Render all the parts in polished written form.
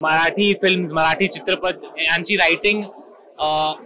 Marathi films, Marathi चित्रपट यांची writing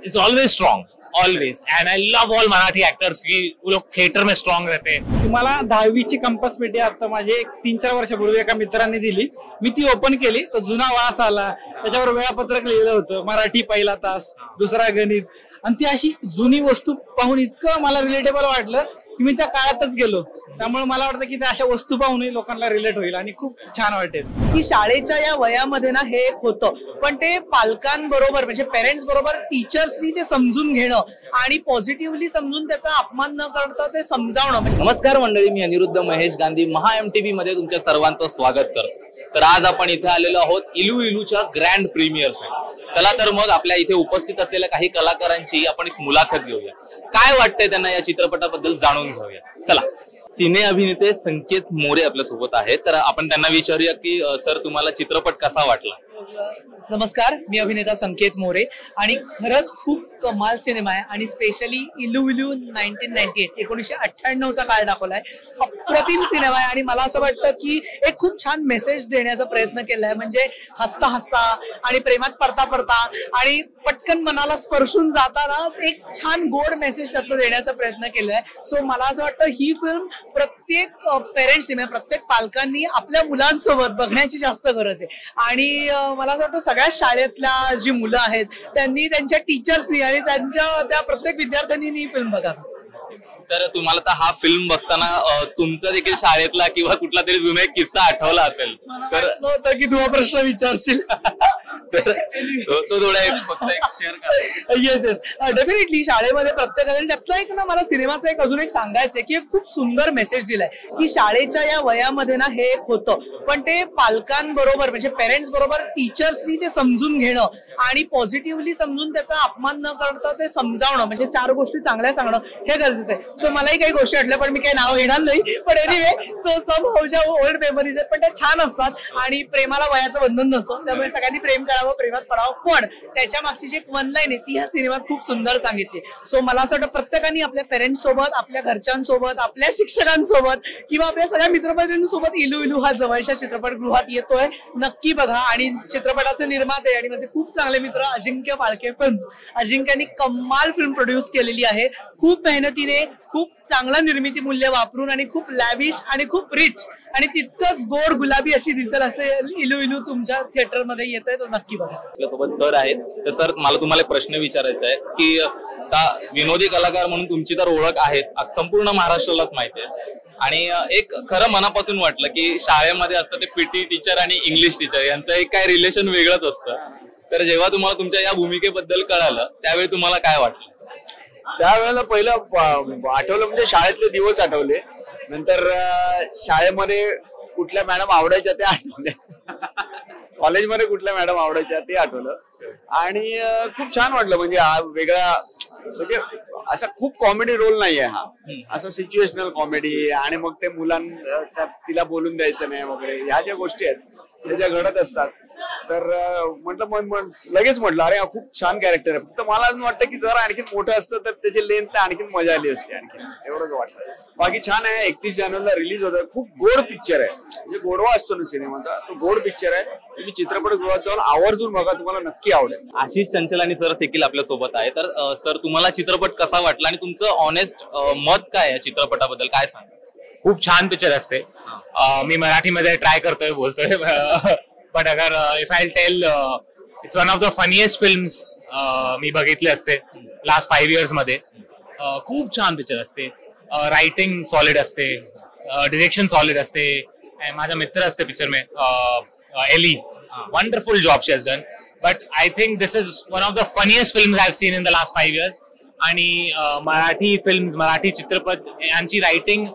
is always strong, always. And I love all Marathi actors की वो लोग थिएटर में स्ट्रॉन्ग रहते हैं. तुम्हाला 10वीची कंपास पेटी आता माझे 3-4 वर्षापूर्वी एका मित्राने दिली. मी ती ओपन केली तर जुना वास आला. त्याच्यावर वेळापत्रक लिहिलं होतं, मराठी पहिला तास, दुसरा गणित. आणि ती अशी जुनी वस्तू पाहून इतकं मला रिलेटेबल वाटलं की मी त्या काळातच गेलो. त्यामुळे मला वाटतं की त्या अशा वस्तू पाहूनही लोकांना रिलेट होईल आणि खूप छान वाटेल. की शाळेच्या या वयामध्ये ना हे एक होतं, पण ते पालकांबरोबर म्हणजे पेरेंट्स बरोबर टीचर्सनी ते समजून घेणं आणि पॉझिटिव्हली समजून त्याचा अपमान न करता ते समजावणं. नमस्कार मंडळी, मी अनिरुद्ध महेश गांधी महा MTV मध्ये तुमच्या सर्वांचं स्वागत करतो. तर आज आपण इथे आलेलो आहोत इलू इलूच्या ग्रँड प्रीमियरसाठी. चला तर मग आपल्या इथे उपस्थित असलेल्या काही कलाकारांची आपण एक मुलाखत घेऊया. काय वाटतंय त्यांना या चित्रपटाबद्दल जाणून घेऊया. चला. सिने अभिनेते संकेत मोरे आपल्या सोबत आहेत, तर आपण त्यांना विचारूया की सर तुम्हाला चित्रपट कसा वाटला. नमस्कार, मी अभिनेता संकेत मोरे आणि खरंच खूप कमाल सिनेमा आहे आणि स्पेशली इलू इलू 1998 काळ दाखवलाय. अप्रतिम सिनेमा आहे आणि मला असं वाटतं की एक खूप छान मेसेज देण्याचा प्रयत्न केलाय. म्हणजे हसता हसता आणि प्रेमात पडता पडता आणि पटकन मनाला स्पर्शून जाताना एक छान गोड मेसेज त्यातनं देण्याचा प्रयत्न केलाय. सो मला असं वाटतं ही फिल्म प्रत्येक पेरेंट्सनी म्हणजे प्रत्येक पालकांनी आपल्या मुलांसोबत बघण्याची जास्त गरज आहे. आणि मला असं वाटतं सगळ्या शाळेतल्या जी मुलं आहेत त्यांनी त्यांच्या टीचर्सनी आणि त्यांच्या त्या प्रत्येक विद्यार्थ्यांनी ही फिल्म बघावी. तर तुम्हाला तर हा फिल्म बघताना तुमचा देखील शाळेतला किंवा कुठला तरी जुना एक किस्सा आठवला असेल तर होतं की तू हा प्रश्न विचारशील. तो थोडा फक्त एक शेअर करा. येस डेफिनेटली शाळेमध्ये प्रत्येकाने त्यातला एक ना मला सिनेमाचा एक अजून एक सांगायचंय की एक खूप सुंदर मेसेज दिलाय की शाळेच्या या वयामध्ये ना हे एक होतं, पण ते पालकांबरोबर म्हणजे पेरेंट्स बरोबर टीचर्सनी ते समजून घेणं आणि पॉझिटिव्हली समजून त्याचा अपमान न करता ते समजावणं म्हणजे 4 गोष्टी चांगल्या सांगणं हे गरजेचं आहे. सो मलाही काही गोष्टी आठवल्या पण मी काही नाव घेणार नाही. पण एनिवे सो सम हाऊच्या ओल्ड मेमरीज आहेत पण त्या छान असतात आणि प्रेमाला वयाचं बंधन नसतं. त्यामुळे सगळ्यांनी प्रेम करावं, प्रेमात पडावं. पण त्याच्या मागची जी एक वन लाईन आहे ती ह्या सिनेमात खूप सुंदर सांगितली. सो मला असं वाटतं प्रत्येकाने आपल्या पेरेंट्स सोबत, आपल्या घरच्यांसोबत, आपल्या शिक्षकांसोबत किंवा आपल्या सगळ्या मित्रमैत्रिणींसोबत इलू इलू हा जवळच्या चित्रपटगृहात येतोय. नक्की बघा. आणि चित्रपटाचे निर्माते आणि माझे खूप चांगले मित्र अजिंक्य फाळके फिल्म्स, अजिंक्यनी कमाल फिल्म प्रोड्यूस केलेली आहे. खूप मेहनतीने, खूप चांगला निर्मिती मूल्य वापरून आणि खूप लॅविश आणि खूप रिच आणि तितकंच गोड गुलाबी अशी दिसेल असेल इलू इलू तुमच्या थिएटरमध्ये येतोय तर नक्की बघा. आपल्यासोबत सर आहेत. तर सर मला तुम्हाला प्रश्न विचारायचा आहे की विनोदी कलाकार म्हणून तुमची तर ओळख आहेच, संपूर्ण महाराष्ट्रालाच माहिती आहे. आणि एक खरं मनापासून वाटलं की शाळेमध्ये असतं ते PT टीचर आणि इंग्लिश टीचर यांचं एक काय रिलेशन वेगळंच असतं. तर जेव्हा तुम्हाला तुमच्या या भूमिकेबद्दल कळालं त्यावेळी तुम्हाला काय वाटलं? त्यावेळेला पहिलं आठवलं म्हणजे शाळेतले दिवस आठवले. नंतर शाळेमध्ये कुठल्या मॅडम आवडायच्या ते आठवले. कॉलेजमध्ये कुठल्या मॅडम आवडायच्या ते आठवलं. आणि खूप छान वाटलं. म्हणजे हा वेगळा म्हणजे असा खूप कॉमेडी रोल नाहीये हा, असं सिच्युएशनल कॉमेडी. आणि मग ते तिला बोलून द्यायचं नाही वगैरे ह्या ज्या गोष्टी आहेत त्या ज्या घडत असतात. तर म्हटलं लगेच म्हटलं अरे खूप छान कॅरेक्टर आहे. फक्त मला वाटतं की जरा आणखीन मोठं असतं तर त्याची लेंथ आणखीन मजा आली असते. आणखीन एवढंच वाटतं. बाकी छान आहे. 31 जानेवारीला रिलीज होतं. खूप गोड पिक्चर आहे. म्हणजे गोडवा असतो ना सिनेमाचा, तो गोड पिक्चर आहे. तुम्ही चित्रपटगृहात जाऊन आवर्जून बघा, तुम्हाला नक्की आवडेल. आशिष चंचलानी सर देखील आपल्या सोबत आहे. तर सर तुम्हाला चित्रपट कसा वाटला आणि तुमचं ऑनेस्ट मत काय आहे चित्रपटाबद्दल, काय सांगा? खूप छान पिक्चर असते. मी मराठीमध्ये ट्राय करतोय, बोलतोय. बट अगर if I tell it's one of the funniest films मी बघितले असते लास्ट 5 years मध्ये. खूप छान पिक्चर असते. रायटिंग सॉलिड असते, डिरेक्शन सॉलिड असते. माझा मित्र असते पिक्चर में एली. Wonderful job she has done. But I think this is one of the funniest films I have seen in the last 5 years. आणि मराठी फिल्म्स, मराठी चित्रपट यांची writing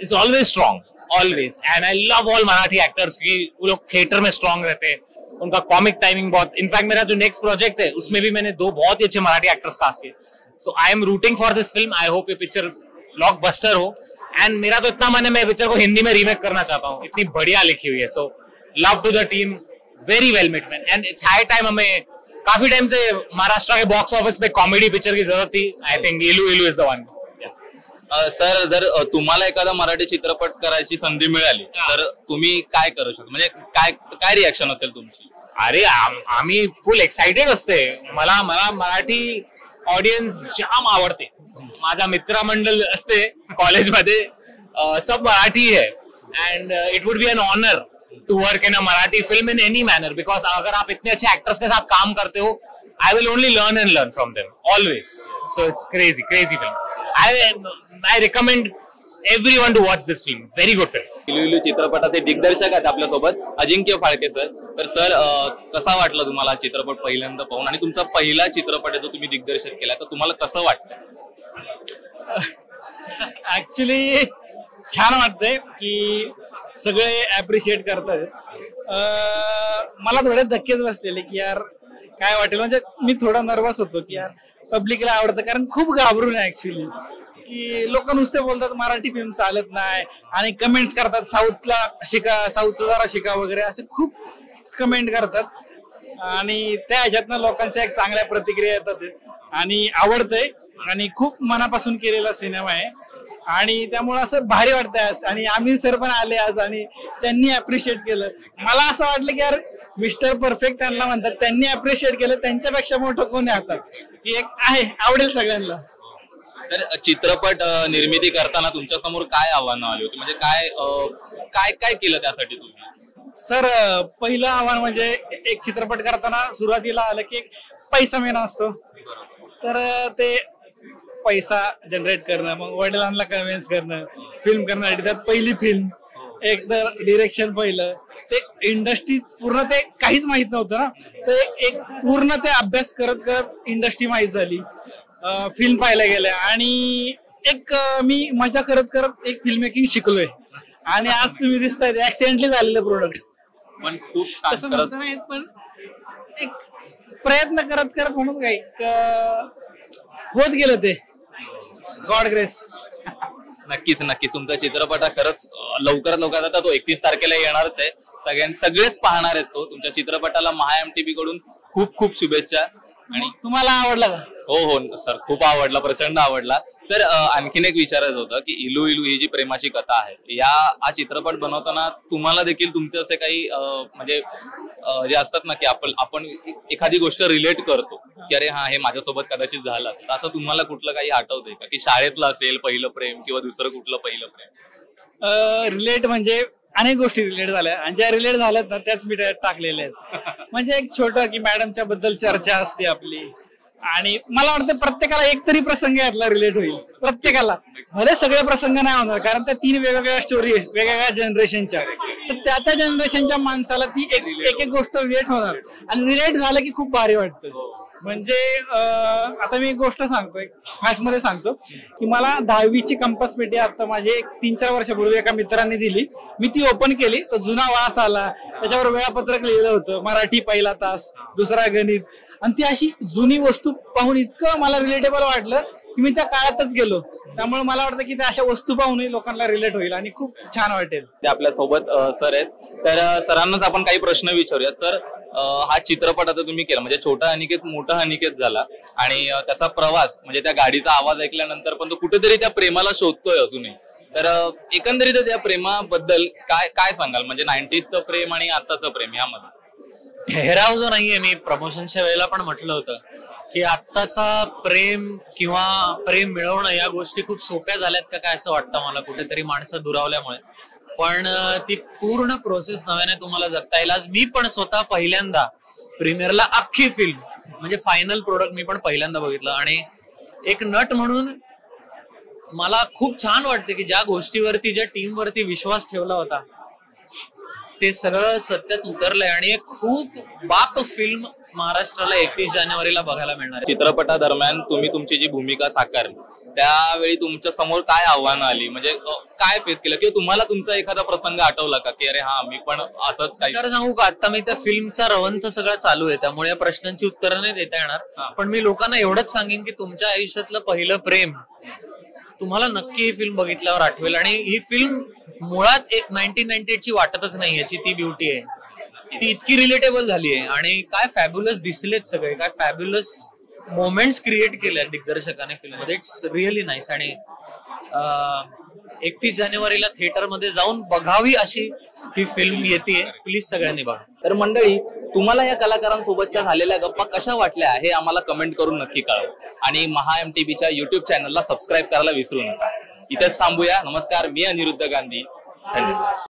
is always strong, always. And I love all Marathi actors की वो लोग theatre में strong रहते हैं. उनका कॉमिक टाइमिंग बहुत. इनफैक्ट मेरा जो नेक्स्ट प्रोजेक्ट है उसमें भी मैंने 2 बहुत ही अच्छे मराठी एक्टर्स कास्ट किए. So I am rooting for this film. I hope ये पिक्चर ब्लॉकबस्टर हो. एंड मेरा तो इतना मन है, मैं पिक्चर को हिंदी में रीमेक करना चाहता हूँ. इतनी बढ़िया लिखी हुई है. So love to the team, very well made man. And it's high time. हमें काफी टाइम से महाराष्ट्र के बॉक्स ऑफिस पे कॉमेडी पिक्चर की जरूरत थी. आई थिंक इलू इलू इज द वन. सर जर तुम्हाला एखादा मराठी चित्रपट करायची संधी मिळाली तर तुम्ही काय करू शकता, म्हणजे काय काय रिॲक्शन असेल तुमची? अरे आम्ही फुल एक्साइटेड असते. मला मराठी ऑडियन्स जाम आवडते. माझा मित्रमंडळ असते कॉलेजमध्ये, सब मराठी है and it would be an honour to work in a Marathi film in any manner, because अगर आप इतने अच्छे एक्टर्स के साथ काम करते हो, I will only learn and learn from them always. So it's crazy film. I recommend everyone to watch this film. Very good film. इलू इलू चित्रपटाचे दिग्दर्शक आहेत आपल्या सोबत अजिंक्य फाळके सर. तर सर कसा वाटला तुम्हाला चित्रपट पहिल्यांदा पाहून, आणि तुमचा पहिला चित्रपट आहे जो तुम्ही दिग्दर्शक केला, तर तुम्हाला कसं वाटतं? ऍक्च्युली छान वाटतंय की सगळे ऍप्रिशिएट करतात. मला थोडे धक्केच बसलेले की यार काय वाटेल, म्हणजे मी थोडा नर्वस होतो की यार पब्लिकला आवडतं, कारण खूप घाबरून आहे ऍक्च्युली की लोक नुसते बोलतात मराठी फिल्म चालत नाही आणि कमेंट्स करतात साऊथला शिका, साऊथचं जरा शिका वगैरे असे खूप कमेंट करतात, आणि त्या ह्याच्यातनं लोकांच्या एक चांगल्या प्रतिक्रिया येतात आणि आवडतंय आणि खूप मनापासून केलेला सिनेमा आहे आणि त्यामुळे असं भारी वाटतंय आज. आणि आम्ही सर पण आले आज आणि त्यांनी अप्रिशिएट केलं. मला असं वाटलं की यार मिस्टर परफेक्ट त्यांना म्हणतात, त्यांनी अप्रिशिएट केलं, त्यांच्यापेक्षा मोठं कोण आहे आता, की एक आहे आवडेल सगळ्यांना. तर चित्रपट निर्मिती करताना तुमच्या समोर काय आव्हानं आली होती, म्हणजे काय काय काय केलं त्यासाठी तुम्ही? सर पहिलं आव्हान म्हणजे एक चित्रपट करताना सुरुवातीला आलं की एक पैसा मेन असतो, तर ते पैसा जनरेट करणं, मग वडिलांना कन्व्हिन्स करणं, फिल्म करण्यासाठी. त्यात पहिली फिल्म, एक तर डिरेक्शन पहिलं, ते इंडस्ट्री पूर्ण ते काहीच माहित नव्हतं ना, तर एक पूर्ण ते अभ्यास करत करत इंडस्ट्री माहीत झाली, फिल्म पाहायला गेल्या आणि एक मी मजा करत करत एक फिल्म मेकिंग शिकलोय आणि आज तुम्ही दिसताय ऍक्सिडेंटली झालेलं प्रोडक्ट. पण खूप छान, तसं म्हणतो नाही, पण एक प्रयत्न करत करत म्हणून काही होत गेलं ते, गॉड ग्रेस. नक्कीच नक्कीच तुमचा चित्रपट खरंच लवकरात लवकर, आता तो 31 तारखेला येणारच आहे, सगळेच पाहणार आहेत तो. तुमच्या चित्रपटाला MHAMTV कडून खूप खूप शुभेच्छा. आणि तुम्हाला आवडला का? हो हो सर, खूप आवडला, प्रचंड आवडला. सर आणखीन एक विचारायचं होतं की इलू इलू ही जी प्रेमाची कथा आहे, हा चित्रपट बनवताना तुम्हाला देखील तुमचे असे काही म्हणजे जे असतात ना की आपण एखादी गोष्ट रिलेट करतो की अरे हा हे माझ्यासोबत कदाचित झालं, असं तुम्हाला कुठलं काही आठवतंय का, की शाळेतलं असेल पहिलं प्रेम किंवा दुसरं कुठलं पहिलं प्रेम? रिलेट म्हणजे अनेक गोष्टी रिलेट झाल्या आणि ज्या रिलेट झाल्यात ना त्याच मी टाकलेल्या आहेत. म्हणजे एक छोटं की मॅडमच्या बद्दल चर्चा असते आपली, आणि मला वाटतं प्रत्येकाला एक तरी प्रसंग यातला रिलेट होईल, प्रत्येकाला. भले सगळे प्रसंग नाही होणार, कारण त्या 3 वेगवेगळ्या स्टोरी वेगवेगळ्या जनरेशनच्या, तर त्या जनरेशनच्या माणसाला ती एक गोष्ट रिलेट होणार आणि रिलेट झालं की खूप भारी वाटतं. म्हणजे आता मी एक गोष्ट सांगतो, एक फास्ट मध्ये सांगतो की मला 10वीची कंपास पेटी आता माझे 3-4 वर्षापूर्वी एका मित्रांनी दिली. मी ती ओपन केली तर जुना वास आला, त्याच्यावर वेळापत्रक लिहिलं होतं, मराठी पहिला तास, दुसरा गणित, आणि ती अशी जुनी वस्तू पाहून इतकं मला रिलेटेबल वाटलं की मी त्या काळातच गेलो. त्यामुळे मला वाटतं की त्या अशा वस्तू पाहूनही लोकांना रिलेट होईल आणि खूप छान वाटेल. ते आपल्या सोबत सर आहेत, तर सरांनाच आपण काही प्रश्न विचारूया. सर हा चित्रपट आता तुम्ही केला, म्हणजे छोटा अनिकेत मोठा अनिकेत झाला, आणि त्याचा प्रवास म्हणजे त्या गाडीचा आवाज ऐकल्यानंतर पण तो कुठेतरी त्या प्रेमाला शोधतोय अजूनही. तर एकंदरीतच या प्रेमाबद्दल काय सांगाल, म्हणजे 90sचं प्रेम आणि आताचं प्रेम यामध्ये? ठहराव जो नाहीये, मी प्रमोशनच्या वेळेला पण म्हटलं होतं की आत्ताचा प्रेम किंवा प्रेम मिळवणं या गोष्टी खूप सोप्या झाल्यात का काय असं वाटतं मला कुठेतरी, माणसं दुरावल्यामुळे. पण ती पूर्ण प्रोसेस नव्याने तुम्हाला जगता येईल. आज मी पण स्वतः पहिल्यांदा प्रीमियरला अख्खी फिल्म म्हणजे फायनल प्रोडक्ट मी पण पहिल्यांदा बघितलं, आणि एक नट म्हणून मला खूप छान वाटते की ज्या गोष्टीवरती, ज्या टीमवरती विश्वास ठेवला होता ते सगळं सत्यात उतरलंय, आणि एक खूप बाप फिल्म महाराष्ट्राला 31 जानेवारीला बघायला मिळणार आहे. चित्रपटादरम्यान तुम्ही तुमची जी भूमिका साकारली त्यावेळी तुमच्या समोर काय आव्हानं आली, म्हणजे काय फेस केलं, किंवा तुम्हाला तुमचा एखादा प्रसंग आठवला का की अरे हा मी पण असंच काही? तर सांगू का, आता मी त्या फिल्मचा रवंथ सगळं चालू आहे, त्यामुळे या प्रश्नांची उत्तरं नाही देता येणार, पण मी लोकांना एवढंच सांगेन की तुमच्या आयुष्यातलं पहिलं प्रेम तुम्हाला नक्की ही फिल्म बघितल्यावर आठवेल. आणि ही फिल्म मुळात एक 1998ची वाटतच नाही, याची ती ब्युटी आहे, ती इतकी रिलेटेबल झाली आहे, आणि काय फॅब्युलस दिसलेत सगळे, काय फॅब्युलस मोमेंट्स क्रिएट केल्या दिग्दर्शकाने फिल्ममध्ये. इट्स रिअली नाईस, आणि 31 जानेवारीला थिएटरमध्ये जाऊन बघावी अशी ही फिल्म येते. प्लीज सगळ्यांनी बघा. तर मंडळी, तुम्हाला या कलाकारांसोबतच्या झालेल्या गप्पा कशा वाटल्या हे आम्हाला कमेंट करून नक्की कळवा आणि महा MTVच्या युट्यूब चॅनलला सबस्क्राईब करायला विसरू नका. इथेच थांबूया. नमस्कार, मी अनिरुद्ध गांधी. धन्यवाद.